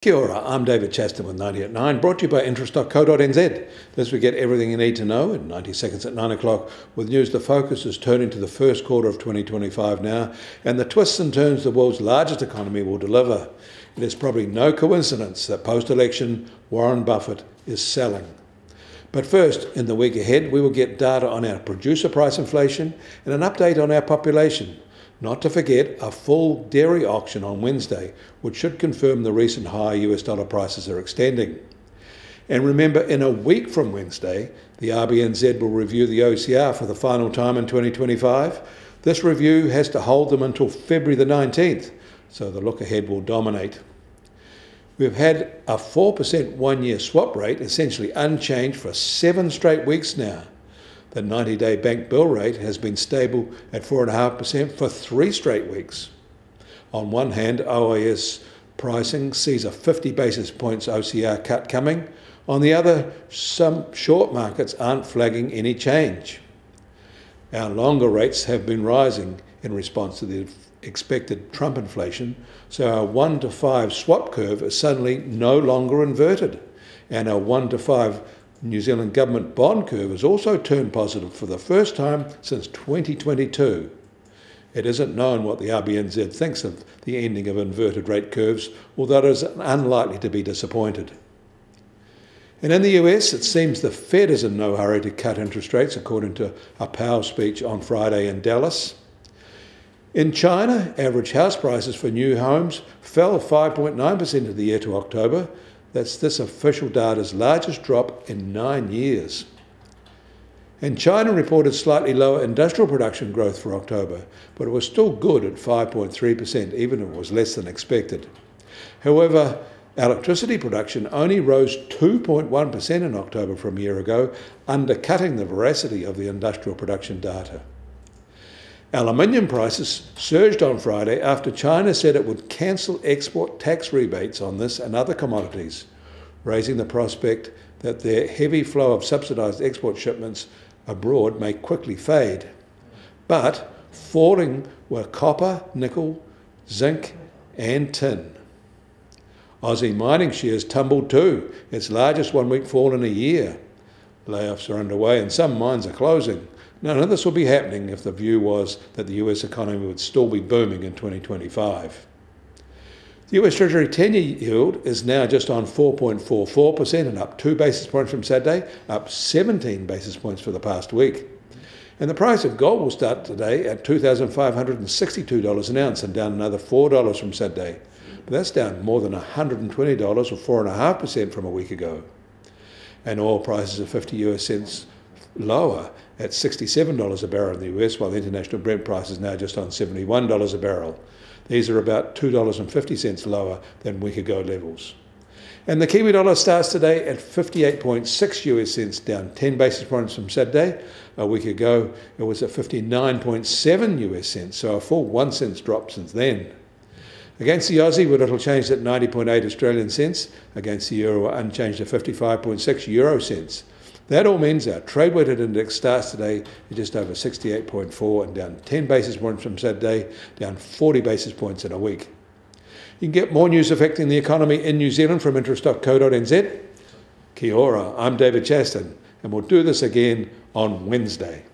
Kia ora, I'm David Chaston with 90 at 9, brought to you by interest.co.nz. This we get everything you need to know in 90 seconds at 9 o'clock. With news, the focus is turning to the first quarter of 2025 now, and the twists and turns the world's largest economy will deliver. It is probably no coincidence that post-election Warren Buffett is selling. But first, in the week ahead, we will get data on our producer price inflation and an update on our population. Not to forget a full dairy auction on Wednesday, which should confirm the recent high US dollar prices are extending. And remember, in a week from Wednesday, the RBNZ will review the OCR for the final time in 2025. This review has to hold them until February the 19th, so the look ahead will dominate. We've had a 4% one-year swap rate essentially unchanged for 7 straight weeks now. The 90-day bank bill rate has been stable at 4.5% for 3 straight weeks. On one hand, OIS pricing sees a 50 basis points OCR cut coming. On the other, some short markets aren't flagging any change. Our longer rates have been rising in response to the expected Trump inflation, so our 1 to 5 swap curve is suddenly no longer inverted, and our 1 to 5 New Zealand government bond curve has also turned positive for the first time since 2022. It isn't known what the RBNZ thinks of the ending of inverted rate curves, although it is unlikely to be disappointed. And in the US, it seems the Fed is in no hurry to cut interest rates, according to a Powell speech on Friday in Dallas. In China, average house prices for new homes fell 5.9% of the year to October. That's this official data's largest drop in 9 years. And China reported slightly lower industrial production growth for October, but it was still good at 5.3%, even if it was less than expected. However, electricity production only rose 2.1% in October from a year ago, undercutting the veracity of the industrial production data. Aluminium prices surged on Friday after China said it would cancel export tax rebates on this and other commodities, raising the prospect that their heavy flow of subsidised export shipments abroad may quickly fade. But falling were copper, nickel, zinc and tin. Aussie mining shares tumbled too, its largest one-week fall in a year. Layoffs are underway and some mines are closing. None of this will be happening if the view was that the US economy would still be booming in 2025. The US Treasury 10-year yield is now just on 4.44% and up 2 basis points from Saturday, up 17 basis points for the past week. And the price of gold will start today at $2,562 an ounce and down another $4 from Saturday. But that's down more than $120 or 4.5% from a week ago. And oil prices are 50 US cents lower at $67 a barrel in the US, while the international Brent price is now just on $71 a barrel. These are about $2.50 lower than week ago levels. And the Kiwi dollar starts today at 58.6 US cents, down 10 basis points from Saturday. A week ago, it was at 59.7 US cents, so a full 1 cent drop since then. Against the Aussie, we're little changed at 90.8 Australian cents. Against the euro, we're unchanged at 55.6 euro cents. That all means our trade-weighted index starts today at just over 68.4 and down 10 basis points from Saturday, down 40 basis points in a week. You can get more news affecting the economy in New Zealand from interest.co.nz. Kia ora, I'm David Chaston, and we'll do this again on Wednesday.